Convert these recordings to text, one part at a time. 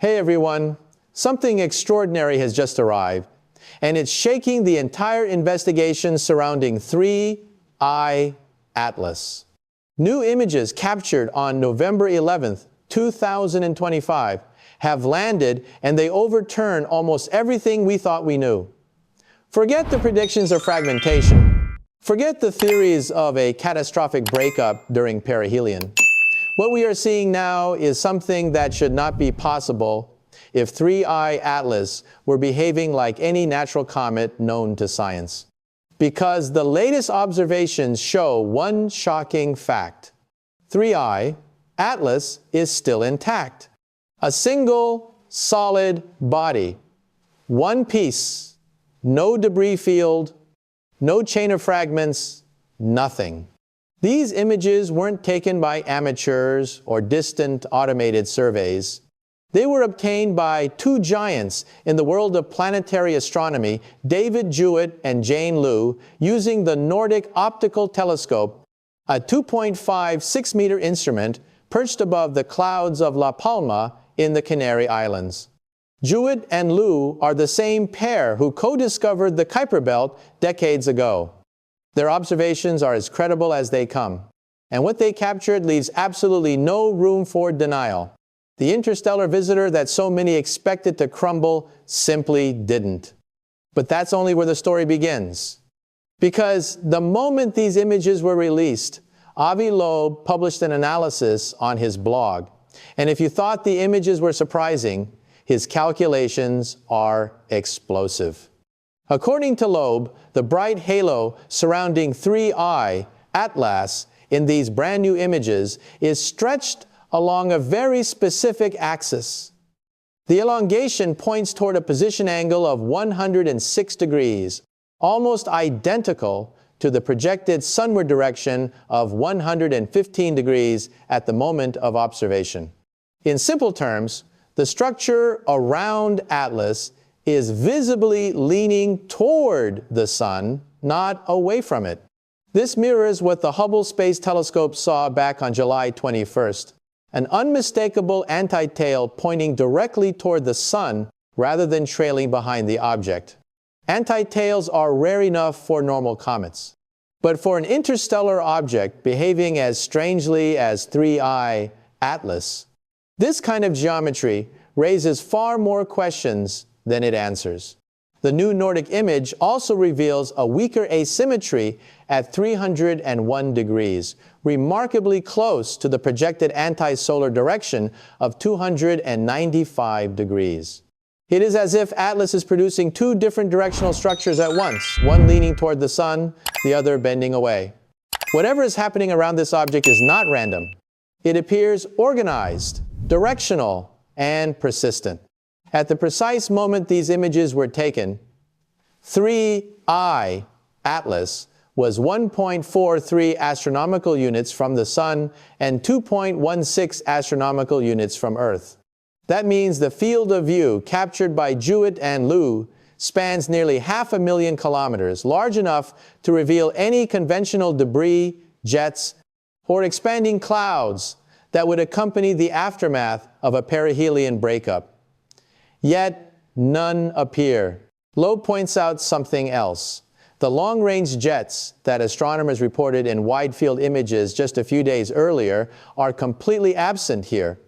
Hey everyone, something extraordinary has just arrived, and it's shaking the entire investigation surrounding 3I Atlas. New images captured on November 11th, 2025 have landed, and they overturn almost everything we thought we knew. Forget the predictions of fragmentation. Forget the theories of a catastrophic breakup during perihelion. What we are seeing now is something that should not be possible if 3I Atlas were behaving like any natural comet known to science. Because the latest observations show one shocking fact. 3I Atlas is still intact. A single, solid body. One piece. No debris field. No chain of fragments. Nothing. These images weren't taken by amateurs or distant automated surveys. They were obtained by two giants in the world of planetary astronomy, David Jewett and Jane Liu, using the Nordic Optical Telescope, a 2.56-meter instrument perched above the clouds of La Palma in the Canary Islands. Jewett and Liu are the same pair who co-discovered the Kuiper Belt decades ago. Their observations are as credible as they come, and what they captured leaves absolutely no room for denial. The interstellar visitor that so many expected to crumble simply didn't. But that's only where the story begins. Because the moment these images were released, Avi Loeb published an analysis on his blog. And if you thought the images were surprising, his calculations are explosive. According to Loeb, the bright halo surrounding 3I Atlas in these brand new images is stretched along a very specific axis. The elongation points toward a position angle of 106 degrees, almost identical to the projected sunward direction of 115 degrees at the moment of observation. In simple terms, the structure around Atlas is visibly leaning toward the sun, not away from it. This mirrors what the Hubble Space Telescope saw back on July 21st, an unmistakable anti-tail pointing directly toward the sun rather than trailing behind the object. Anti-tails are rare enough for normal comets. But for an interstellar object behaving as strangely as 3I Atlas, this kind of geometry raises far more questions than it answers. The new Nordic image also reveals a weaker asymmetry at 301 degrees, remarkably close to the projected anti-solar direction of 295 degrees. It is as if Atlas is producing two different directional structures at once, one leaning toward the sun, the other bending away. Whatever is happening around this object is not random. It appears organized, directional, and persistent. At the precise moment these images were taken, 3I Atlas was 1.43 astronomical units from the Sun and 2.16 astronomical units from Earth. That means the field of view captured by Jewett and Liu spans nearly 500,000 kilometers, large enough to reveal any conventional debris, jets, or expanding clouds that would accompany the aftermath of a perihelion breakup. Yet, none appear. Loeb points out something else. The long-range jets that astronomers reported in wide-field images just a few days earlier are completely absent here,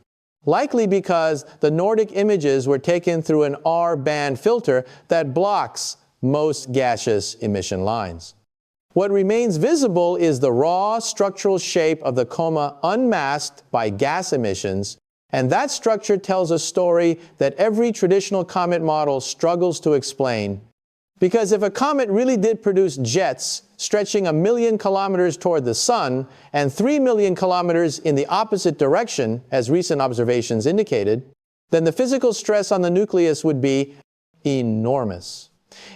likely because the Nordic images were taken through an R-band filter that blocks most gaseous emission lines. What remains visible is the raw structural shape of the coma unmasked by gas emissions, and that structure tells a story that every traditional comet model struggles to explain. Because if a comet really did produce jets stretching 1 million kilometers toward the sun and 3 million kilometers in the opposite direction, as recent observations indicated, then the physical stress on the nucleus would be enormous.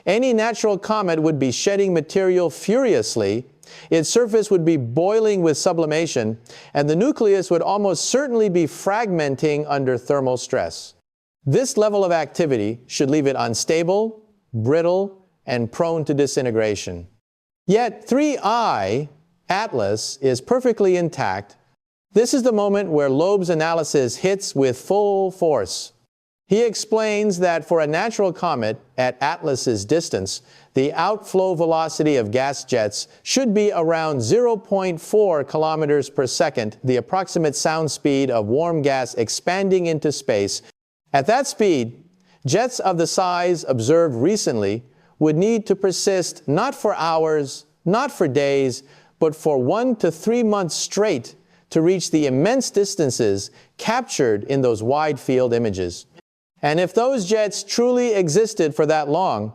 Any natural comet would be shedding material furiously, its surface would be boiling with sublimation, and the nucleus would almost certainly be fragmenting under thermal stress. This level of activity should leave it unstable, brittle, and prone to disintegration. Yet 3I Atlas is perfectly intact. This is the moment where Loeb's analysis hits with full force. He explains that for a natural comet at Atlas's distance, the outflow velocity of gas jets should be around 0.4 kilometers per second, the approximate sound speed of warm gas expanding into space. At that speed, jets of the size observed recently would need to persist not for hours, not for days, but for 1 to 3 months straight to reach the immense distances captured in those wide-field images. And if those jets truly existed for that long,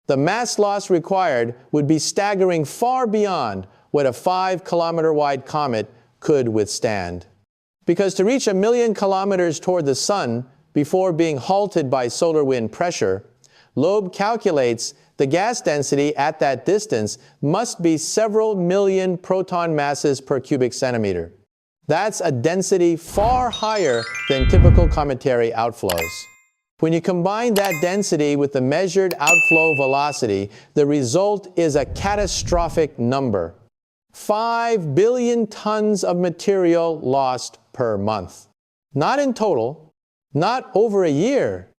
the mass loss required would be staggering far beyond what a 5-kilometer-wide comet could withstand. Because to reach 1 million kilometers toward the sun before being halted by solar wind pressure, Loeb calculates the gas density at that distance must be several million proton masses per cubic centimeter. That's a density far higher than typical cometary outflows. When you combine that density with the measured outflow velocity, the result is a catastrophic number. 5 billion tons of material lost per month. Not in total, not over a year,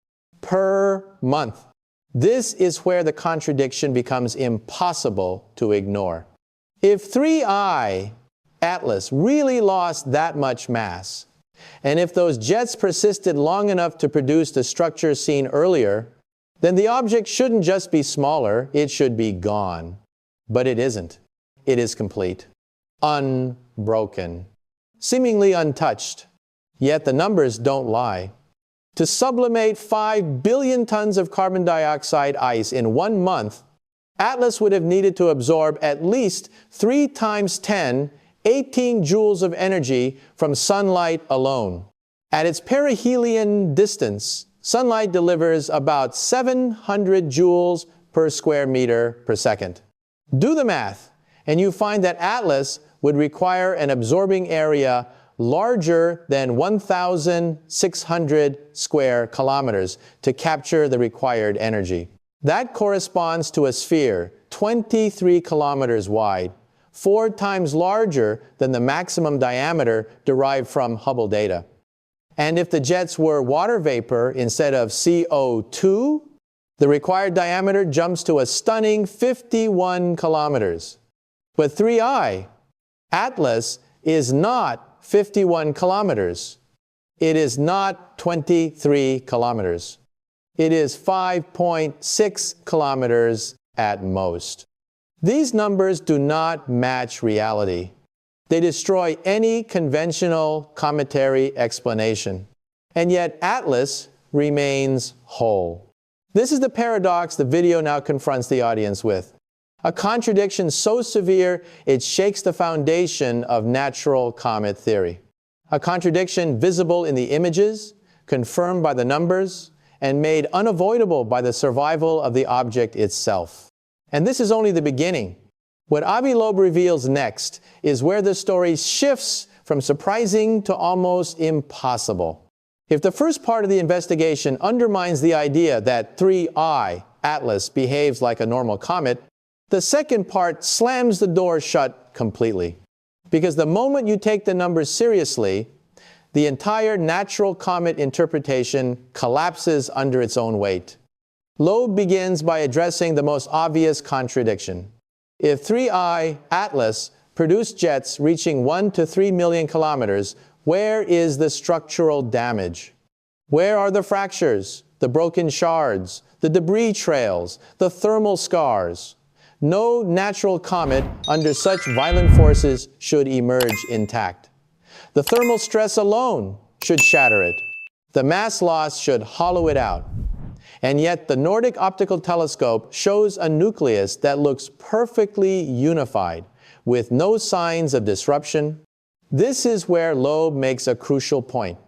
per month. This is where the contradiction becomes impossible to ignore. If 3I Atlas really lost that much mass, and if those jets persisted long enough to produce the structure seen earlier, then the object shouldn't just be smaller, it should be gone. But it isn't. It is complete, unbroken, seemingly untouched. Yet the numbers don't lie. To sublimate 5 billion tons of carbon dioxide ice in 1 month, Atlas would have needed to absorb at least 3 times 10 18 joules of energy from sunlight alone. At its perihelion distance, sunlight delivers about 700 joules per square meter per second. Do the math, and you find that Atlas would require an absorbing area larger than 1,600 square kilometers to capture the required energy. That corresponds to a sphere 23 kilometers wide, 4 times larger than the maximum diameter derived from Hubble data. And if the jets were water vapor instead of CO2, the required diameter jumps to a stunning 51 kilometers. But 3I, Atlas, is not 51 kilometers. It is not 23 kilometers. It is 5.6 kilometers at most. These numbers do not match reality. They destroy any conventional cometary explanation. And yet Atlas remains whole. This is the paradox the video now confronts the audience with. A contradiction so severe it shakes the foundation of natural comet theory. A contradiction visible in the images, confirmed by the numbers, and made unavoidable by the survival of the object itself. And this is only the beginning. What Avi Loeb reveals next is where the story shifts from surprising to almost impossible. If the first part of the investigation undermines the idea that 3I, Atlas, behaves like a normal comet, the second part slams the door shut completely. Because the moment you take the numbers seriously, the entire natural comet interpretation collapses under its own weight. Loeb begins by addressing the most obvious contradiction. If 3I, Atlas, produced jets reaching 1 to 3 million kilometers, where is the structural damage? Where are the fractures, the broken shards, the debris trails, the thermal scars? No natural comet under such violent forces should emerge intact. The thermal stress alone should shatter it. The mass loss should hollow it out. And yet the Nordic Optical Telescope shows a nucleus that looks perfectly unified, with no signs of disruption. This is where Loeb makes a crucial point.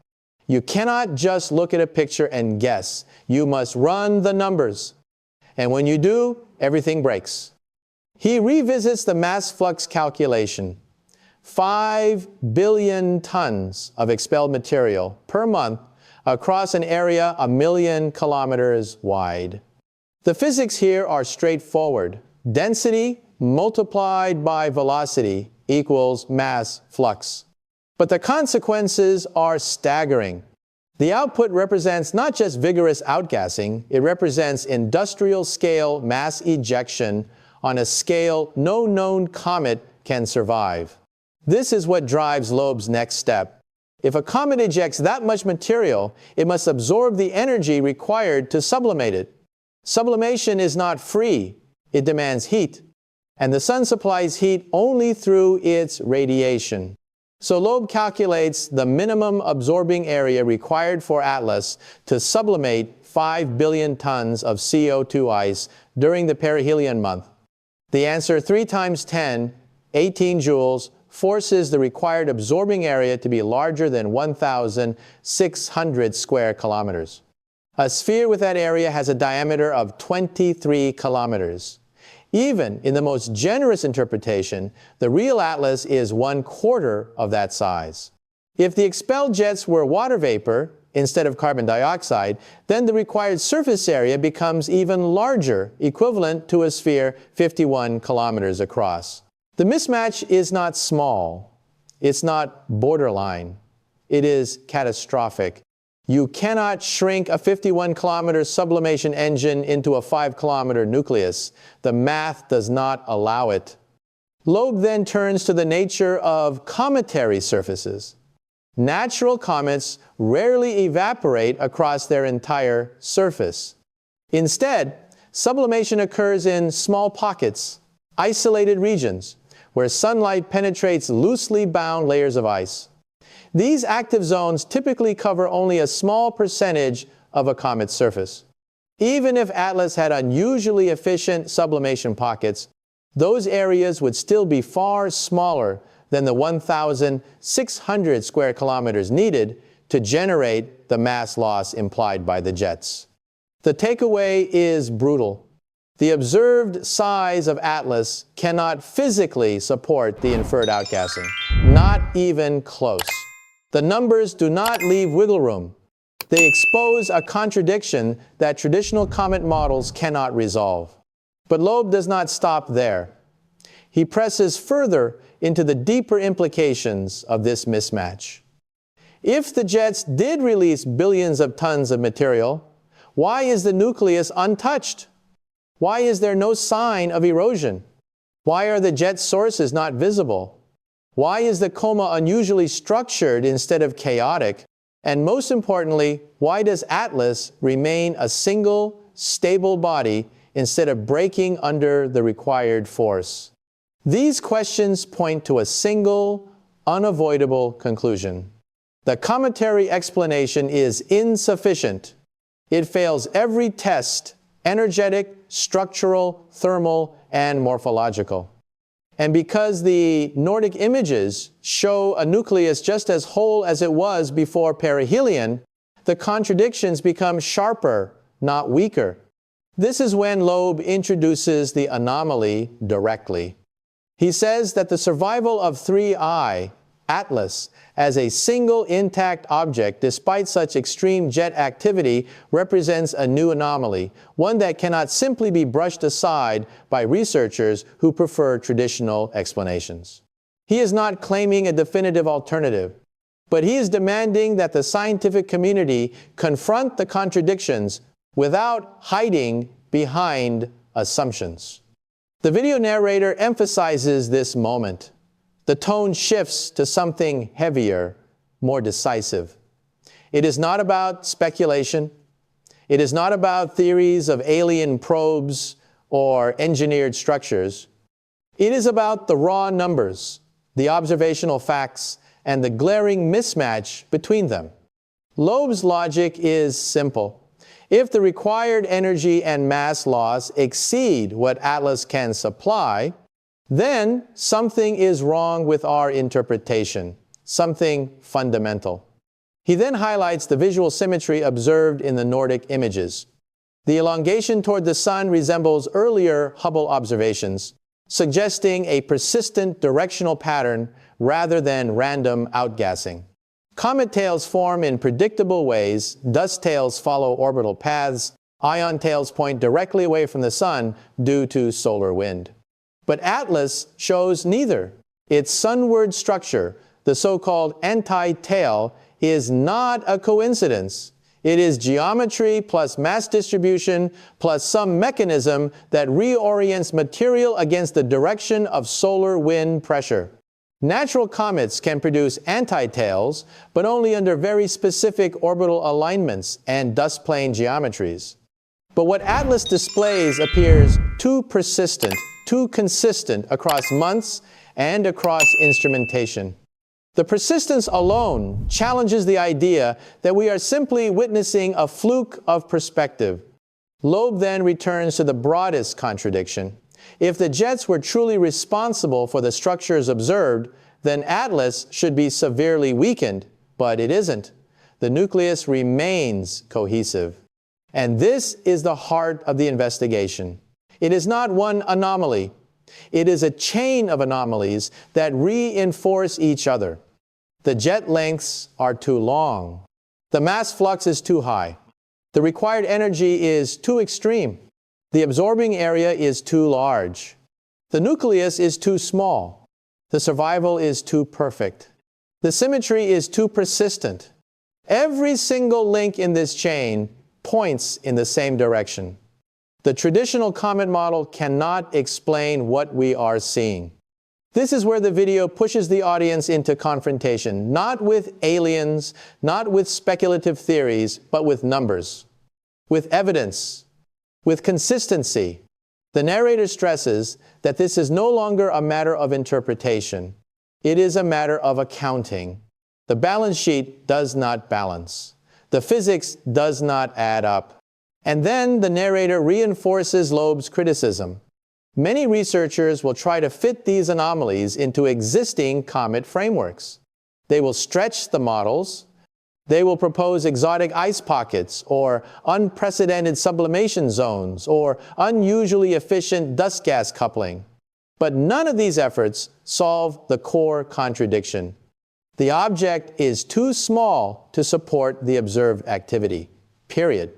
You cannot just look at a picture and guess. You must run the numbers. And when you do, everything breaks. He revisits the mass flux calculation. 5 billion tons of expelled material per month across an area 1 million kilometers wide. The physics here are straightforward. Density multiplied by velocity equals mass flux. But the consequences are staggering. The output represents not just vigorous outgassing, it represents industrial-scale mass ejection on a scale no known comet can survive. This is what drives Loeb's next step. If a comet ejects that much material, it must absorb the energy required to sublimate it. Sublimation is not free, it demands heat, and the sun supplies heat only through its radiation. So Loeb calculates the minimum absorbing area required for Atlas to sublimate 5 billion tons of CO2 ice during the perihelion month. The answer, 3 times 10, 18 joules, forces the required absorbing area to be larger than 1,600 square kilometers. A sphere with that area has a diameter of 23 kilometers. Even in the most generous interpretation, the real Atlas is 1/4 of that size. If the expelled jets were water vapor instead of carbon dioxide, then the required surface area becomes even larger, equivalent to a sphere 51 kilometers across. The mismatch is not small. It's not borderline. It is catastrophic. You cannot shrink a 51-kilometer sublimation engine into a 5-kilometer nucleus. The math does not allow it. Loeb then turns to the nature of cometary surfaces. Natural comets rarely evaporate across their entire surface. Instead, sublimation occurs in small pockets, isolated regions, where sunlight penetrates loosely bound layers of ice. These active zones typically cover only a small percentage of a comet's surface. Even if Atlas had unusually efficient sublimation pockets, those areas would still be far smaller than the 1,600 square kilometers needed to generate the mass loss implied by the jets. The takeaway is brutal. The observed size of Atlas cannot physically support the inferred outgassing, not even close. The numbers do not leave wiggle room. They expose a contradiction that traditional comet models cannot resolve. But Loeb does not stop there. He presses further into the deeper implications of this mismatch. If the jets did release billions of tons of material, why is the nucleus untouched? Why is there no sign of erosion? Why are the jet sources not visible? Why is the coma unusually structured instead of chaotic? And most importantly, why does Atlas remain a single, stable body instead of breaking under the required force? These questions point to a single, unavoidable conclusion. The cometary explanation is insufficient. It fails every test: energetic, structural, thermal, and morphological. And because the Nordic images show a nucleus just as whole as it was before perihelion, the contradictions become sharper, not weaker. This is when Loeb introduces the anomaly directly. He says that the survival of 3I, Atlas, as a single intact object despite such extreme jet activity represents a new anomaly, one that cannot simply be brushed aside by researchers who prefer traditional explanations. He is not claiming a definitive alternative, but he is demanding that the scientific community confront the contradictions without hiding behind assumptions. The video narrator emphasizes this moment. The tone shifts to something heavier, more decisive. It is not about speculation. It is not about theories of alien probes or engineered structures. It is about the raw numbers, the observational facts, and the glaring mismatch between them. Loeb's logic is simple. If the required energy and mass loss exceed what Atlas can supply, then something is wrong with our interpretation, something fundamental. He then highlights the visual symmetry observed in the Nordic images. The elongation toward the sun resembles earlier Hubble observations, suggesting a persistent directional pattern rather than random outgassing. Comet tails form in predictable ways, dust tails follow orbital paths, ion tails point directly away from the sun due to solar wind. But Atlas shows neither. Its sunward structure, the so-called anti-tail, is not a coincidence. It is geometry plus mass distribution plus some mechanism that reorients material against the direction of solar wind pressure. Natural comets can produce anti-tails, but only under very specific orbital alignments and dust plane geometries. But what ATLAS displays appears too persistent, too consistent across months and across instrumentation. The persistence alone challenges the idea that we are simply witnessing a fluke of perspective. Loeb then returns to the broadest contradiction. If the jets were truly responsible for the structures observed, then ATLAS should be severely weakened, but it isn't. The nucleus remains cohesive. And this is the heart of the investigation. It is not one anomaly. It is a chain of anomalies that reinforce each other. The jet lengths are too long. The mass flux is too high. The required energy is too extreme. The absorbing area is too large. The nucleus is too small. The survival is too perfect. The symmetry is too persistent. Every single link in this chain points in the same direction. The traditional comet model cannot explain what we are seeing. This is where the video pushes the audience into confrontation, not with aliens, not with speculative theories, but with numbers, with evidence, with consistency. The narrator stresses that this is no longer a matter of interpretation. It is a matter of accounting. The balance sheet does not balance. The physics does not add up. And then the narrator reinforces Loeb's criticism. Many researchers will try to fit these anomalies into existing comet frameworks. They will stretch the models. They will propose exotic ice pockets or unprecedented sublimation zones or unusually efficient dust-gas coupling. But none of these efforts solve the core contradiction. The object is too small to support the observed activity, period.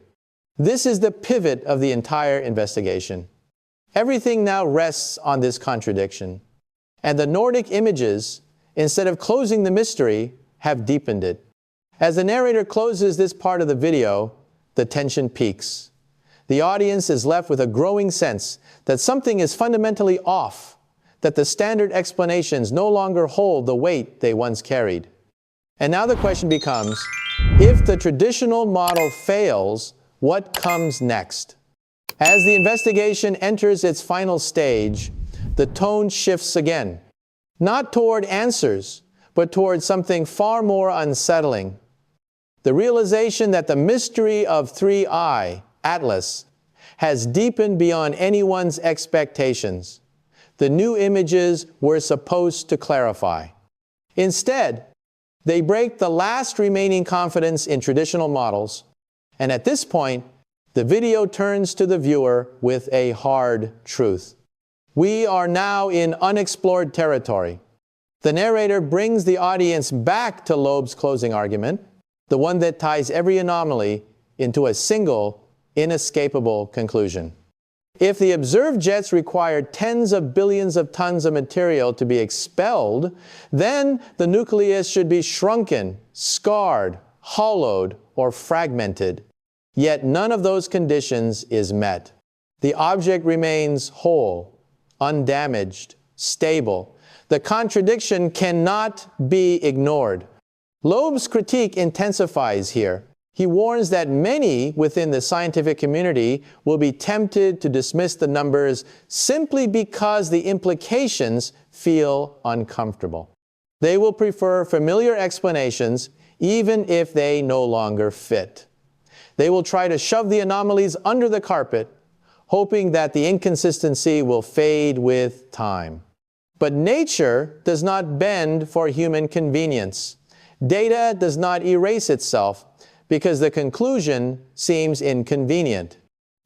This is the pivot of the entire investigation. Everything now rests on this contradiction. And the Nordic images, instead of closing the mystery, have deepened it. As the narrator closes this part of the video, the tension peaks. The audience is left with a growing sense that something is fundamentally off, that the standard explanations no longer hold the weight they once carried. And now the question becomes, if the traditional model fails, what comes next? As the investigation enters its final stage, the tone shifts again, not toward answers, but toward something far more unsettling. The realization that the mystery of 3I, ATLAS, has deepened beyond anyone's expectations. The new images were supposed to clarify. Instead, they break the last remaining confidence in traditional models, and at this point, the video turns to the viewer with a hard truth. We are now in unexplored territory. The narrator brings the audience back to Loeb's closing argument, the one that ties every anomaly into a single, inescapable conclusion. If the observed jets required tens of billions of tons of material to be expelled, then the nucleus should be shrunken, scarred, hollowed, or fragmented. Yet none of those conditions is met. The object remains whole, undamaged, stable. The contradiction cannot be ignored. Loeb's critique intensifies here. He warns that many within the scientific community will be tempted to dismiss the numbers simply because the implications feel uncomfortable. They will prefer familiar explanations even if they no longer fit. They will try to shove the anomalies under the carpet, hoping that the inconsistency will fade with time. But nature does not bend for human convenience. Data does not erase itself because the conclusion seems inconvenient.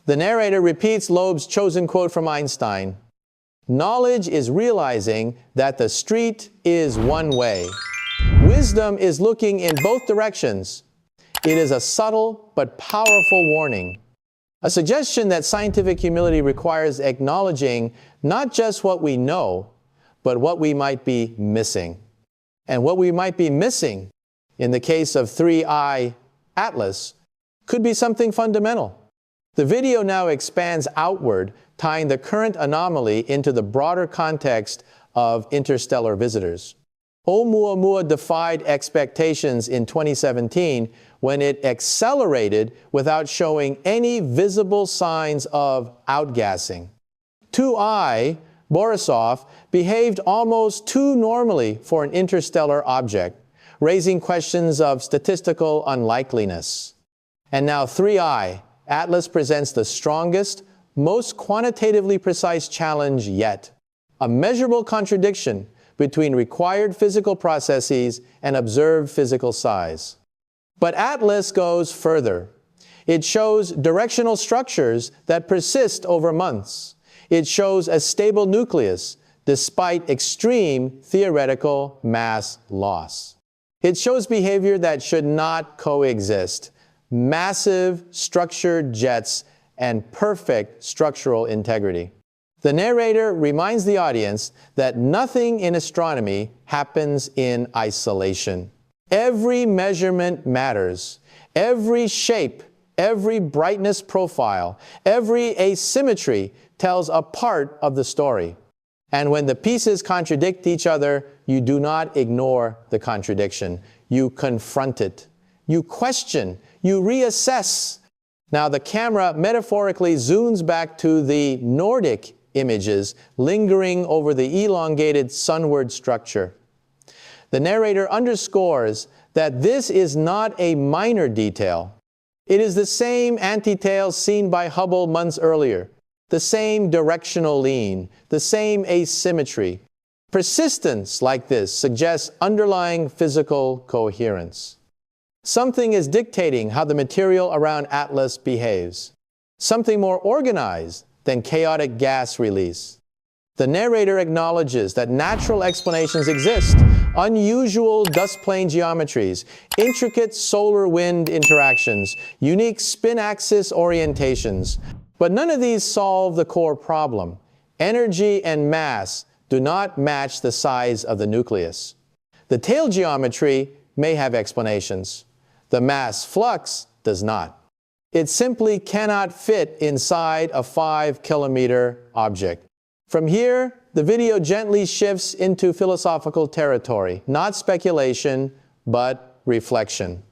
The narrator repeats Loeb's chosen quote from Einstein. Knowledge is realizing that the street is one way. Wisdom is looking in both directions. It is a subtle but powerful warning. A suggestion that scientific humility requires acknowledging not just what we know, but what we might be missing. And what we might be missing in the case of 3I Atlas, could be something fundamental. The video now expands outward, tying the current anomaly into the broader context of interstellar visitors. Oumuamua defied expectations in 2017 when it accelerated without showing any visible signs of outgassing. 2I, Borisov, behaved almost too normally for an interstellar object, raising questions of statistical unlikeliness. And now 3I, Atlas presents the strongest, most quantitatively precise challenge yet. A measurable contradiction between required physical processes and observed physical size. But Atlas goes further. It shows directional structures that persist over months. It shows a stable nucleus despite extreme theoretical mass loss. It shows behavior that should not coexist: massive structured jets and perfect structural integrity. The narrator reminds the audience that nothing in astronomy happens in isolation. Every measurement matters. Every shape, every brightness profile, every asymmetry tells a part of the story. And when the pieces contradict each other, you do not ignore the contradiction. You confront it. You question. You reassess. Now the camera metaphorically zooms back to the Nordic images lingering over the elongated sunward structure. The narrator underscores that this is not a minor detail. It is the same antitail seen by Hubble months earlier, the same directional lean, the same asymmetry. Persistence like this suggests underlying physical coherence. Something is dictating how the material around Atlas behaves. Something more organized than chaotic gas release. The narrator acknowledges that natural explanations exist: unusual dust plane geometries, intricate solar-wind interactions, unique spin-axis orientations. But none of these solve the core problem. Energy and mass do not match the size of the nucleus. The tail geometry may have explanations. The mass flux does not. It simply cannot fit inside a 5-kilometer object. From here, the video gently shifts into philosophical territory, not speculation, but reflection.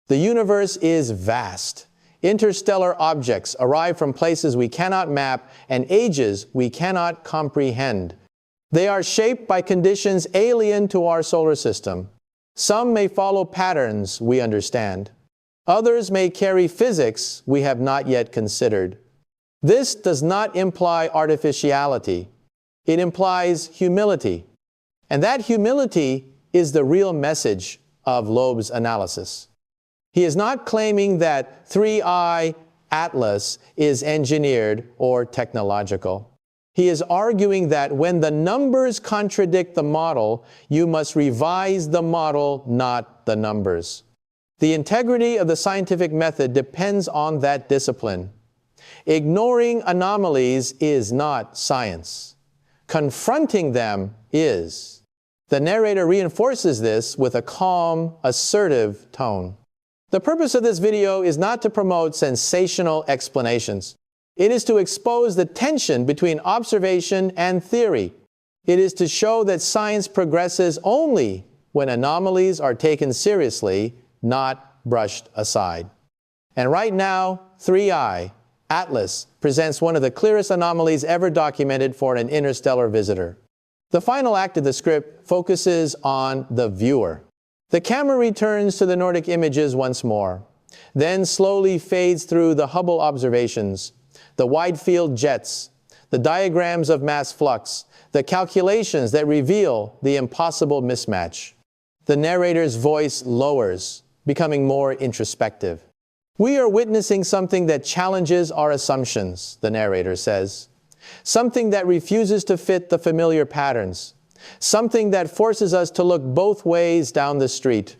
The universe is vast. Interstellar objects arrive from places we cannot map and ages we cannot comprehend. They are shaped by conditions alien to our solar system. Some may follow patterns we understand. Others may carry physics we have not yet considered. This does not imply artificiality. It implies humility. And that humility is the real message of Loeb's analysis. He is not claiming that 3I Atlas is engineered or technological. He is arguing that when the numbers contradict the model, you must revise the model, not the numbers. The integrity of the scientific method depends on that discipline. Ignoring anomalies is not science. Confronting them is. The narrator reinforces this with a calm, assertive tone. The purpose of this video is not to promote sensational explanations. It is to expose the tension between observation and theory. It is to show that science progresses only when anomalies are taken seriously, not brushed aside. And right now, 3I Atlas presents one of the clearest anomalies ever documented for an interstellar visitor. The final act of the script focuses on the viewer. The camera returns to the Nordic images once more, then slowly fades through the Hubble observations, the wide-field jets, the diagrams of mass flux, the calculations that reveal the impossible mismatch. The narrator's voice lowers, becoming more introspective. We are witnessing something that challenges our assumptions, the narrator says. Something that refuses to fit the familiar patterns. Something that forces us to look both ways down the street.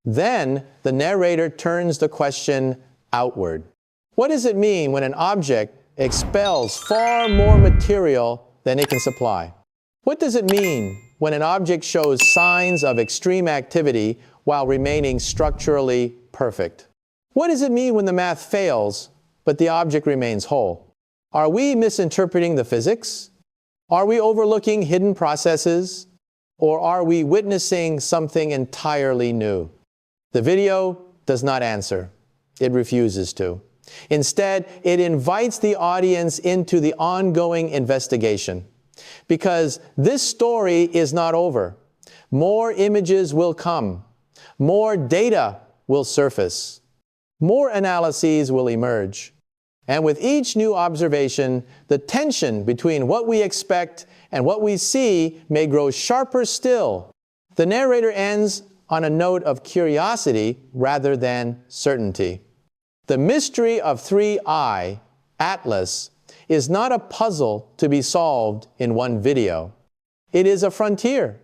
Then the narrator turns the question outward. What does it mean when an object expels far more material than it can supply? What does it mean when an object shows signs of extreme activity while remaining structurally perfect. What does it mean when the math fails, but the object remains whole? Are we misinterpreting the physics? Are we overlooking hidden processes? Or are we witnessing something entirely new? The video does not answer. It refuses to. Instead, it invites the audience into the ongoing investigation. Because this story is not over. More images will come. More data will surface. More analyses will emerge. And with each new observation, the tension between what we expect and what we see may grow sharper still. The narrator ends on a note of curiosity rather than certainty. The mystery of 3I, Atlas, is not a puzzle to be solved in one video. It is a frontier,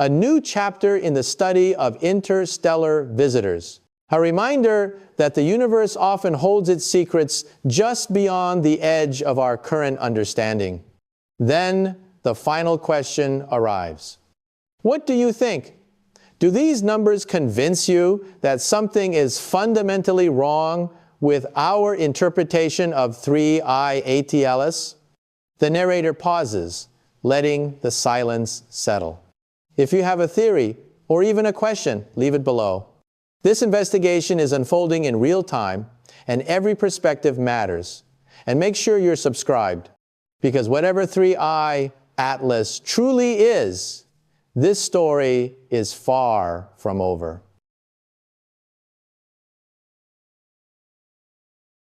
a new chapter in the study of interstellar visitors, a reminder that the universe often holds its secrets just beyond the edge of our current understanding. Then the final question arrives. What do you think? Do these numbers convince you that something is fundamentally wrong with our interpretation of 3I ATLS? The narrator pauses, letting the silence settle. If you have a theory or even a question, leave it below. This investigation is unfolding in real time, and every perspective matters. And make sure you're subscribed, because whatever 3I Atlas truly is, this story is far from over.